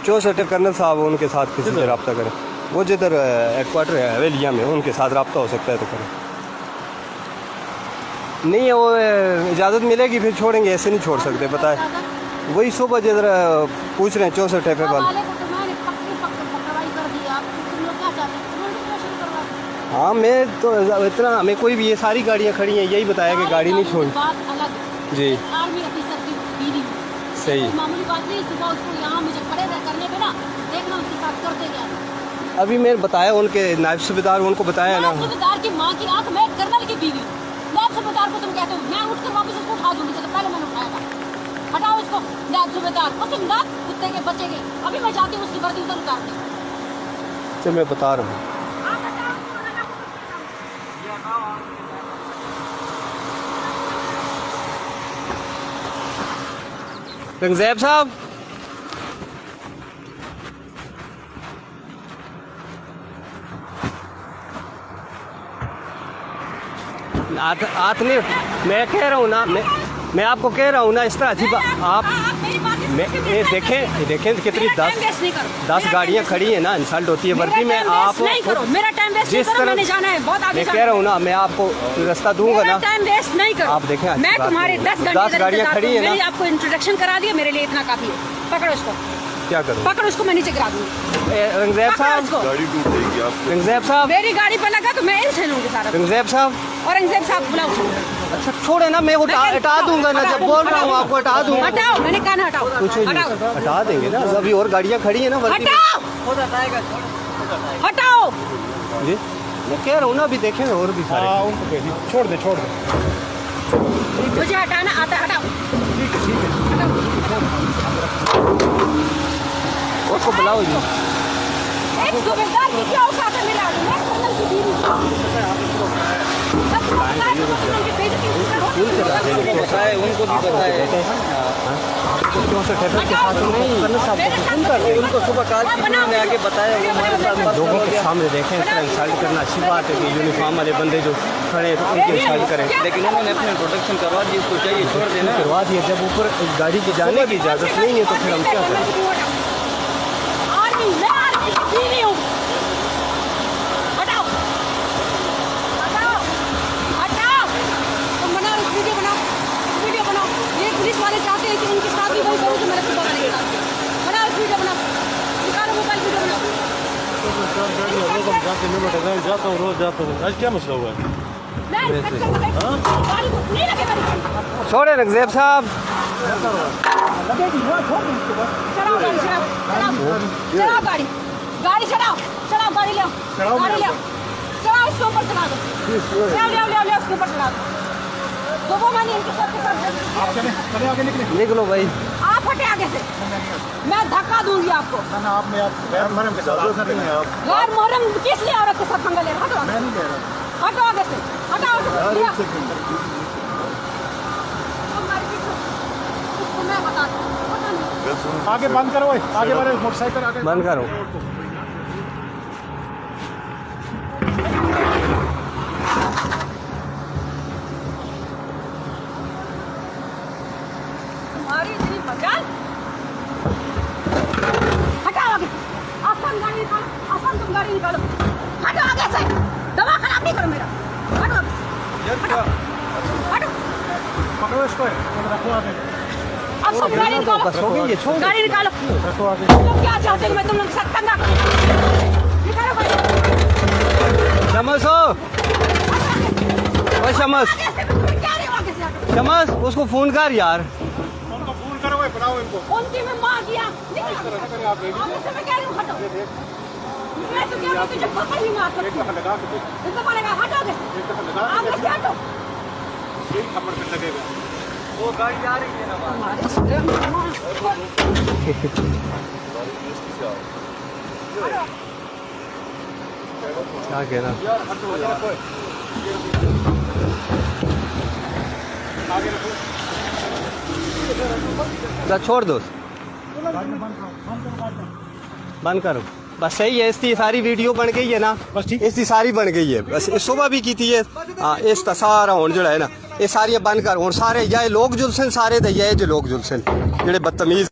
64 colonel साहब उनके साथ किसी से रब्ता करें, वो जिधर हेडक्वार्टर है हवेलिया में, उनके साथ रब्ता हो सकता है तो करें। नहीं वो इजाज़त मिलेगी फिर छोड़ेंगे, ऐसे नहीं छोड़ सकते पता है। वही सुबह जिधर पूछ रहे हैं 64 पे वाले। हाँ मैं तो इतना, हमें कोई भी ये सारी गाड़ियाँ खड़ी हैं यही बताया कि गाड़ी नहीं छोड़ी जी। सही मामूली बात नहीं, सुबह उसको यहाँ मुझे खड़े करने पे ना देखना उसके साथ करते क्या। अभी मैं बताया उनके नायब सूबेदार, उनको बताया ना सूबेदार की माँ की आँख, मैं कर्नल की बीवी, नायब सूबेदार को तुम कहते हो, मैं उठकर वापस उसको उठा दूंगी, तो पहले मैंने उठाया था। हटाओ इसको नायब सूबेदार, उसके दांत कुत्ते के बच्चे के, अभी मैं जाती हूँ उसकी वर्दी उधर उतार दी। चल मैं बता रहा हूँ। रंगज़ैब साहब हाथ नहीं, मैं कह रहा हूँ ना, मैं आपको कह रहा हूँ ना, इस तरह अजीब आप ये देखें कितनी 10 गाड़ियाँ खड़ी हैं ना, इंसल्ट होती है वर्दी में। आप जिस तरह मैं कह रहा हूँ ना, मैं आपको रास्ता दूंगा ना, टाइम वेस्ट नहीं करो। आप देखें मैं तुम्हारे 10 गाड़ियाँ खड़ी है ना, आपको इंट्रोडक्शन करा दिया, मेरे लिए इतना काफी है। पकड़ो इसको, क्या करूँ? पकड़ो उसको, मैं नीचे गिरा दूंगी। रंगज़ैब साहब गाड़ी टूट जाएगी आप। रंगज़ैब साहब मेरी गाड़ी पर लगा तो मैं इनसे लूंगी सारा। रंगज़ैब साहब और रंगज़ैब साहब बुलाओ। अच्छा छोड़े ना, मैं हटा दूंगा ना, जब बोल रहा हूँ आपको हटा दूंगा। हटाओ, मैंने कहा ना हटाओ। कुछ हटा देंगे ना, अभी और गाड़ियाँ खड़ी है ना। हटाओ हटाओ जी, मैं कह रहा हूँ ना, अभी देखेंगे और भी सारे। छोड़ दे मुझे हटाना आता, हटाओ। ठीक है उसको बुलाओ जी। एक सूबेदार की क्या औकात है मेरा, मैं कर्नल की बीवी। उनको भी बताए उनको सुबह काल में आके बताया, लोगों के सामने देखें। इस तरह इंसल्ट करना अच्छी बात है कि यूनिफॉर्म वाले बंदे जो खड़े हैं तो उनकी इंसल्ट करें, लेकिन उन्होंने अपने प्रोटेक्शन करवा दी, उसको चाहिए छोड़ देना, करवा दिया। जब ऊपर गाड़ी की जाने की इजाज़त नहीं है तो फिर हम क्या करें? पुलिस वाले चाहते हैं कि उनके साथ भी वही करूँ, तो मेरे सुबह वाले के साथ बनाओ वीडियो, बनाओ, निकालो मोबाइल वीडियो बनाओ। जाता हूँ रोज जाता हूँ, आज क्या मसला हुआ है? छोड़े रंगज़ैब साहब, चलाओ गाड़ी, चलाओ गाड़ी, ले चलाओ इसके ऊपर चला दो, ले उसके ऊपर चला दो। निकलो भाई, आप हटे आगे से, मैं धक्का दूंगी आपको। गैर मोहरम किस लिए औरत के साथ पंगा ले रहे? हटो आगे से, हटाओ। मैं बताता हूँ, आगे बंद करो, आगे बढ़ो, मोटरसाइकिल आगे बंद करो। हटाओ आगे, आसान गाड़ी निकालो, तुम गाड़ी निकालो, हटो आगे से, दवा खराब नहीं करो मेरा, हटो आगे से, हटो पकड़ो इसको, रखो आगे। अब सब गाड़ी निकालो, गाड़ी निकालो, रखो आगे। तुम लोग क्या चाहते हो, मैं तुम लोग के साथ पंगा करूं? निकालो गाड़ी। शमस हो, शमस, शमस उसको फोन कर यार, बनाओ इनको। उनकी मैं मां किया, मैं कह रही हूं हटो, मैं तो कह रहा हूं तुझे पकड़ ही मार सकती हूं, इसको बोलेगा हटो आगे से हटो, एक थप्पड़ पे लगेगा। वो गाड़ी आ रही है ना बाहर, क्या कहना आगे रखो, छोड़ दो, बंद करो बस। सही है, इसकी सारी वीडियो बन गई है ना, बस ठीक, इसकी सारी बन गई है। बस सुबह भी की थी ये, हाँ इसका सारा हूँ जो है ना, ये सारी बंद कर। और सारे या लोग जुलसन सारे दे जो लोग जुलसन जेडे बदतमीज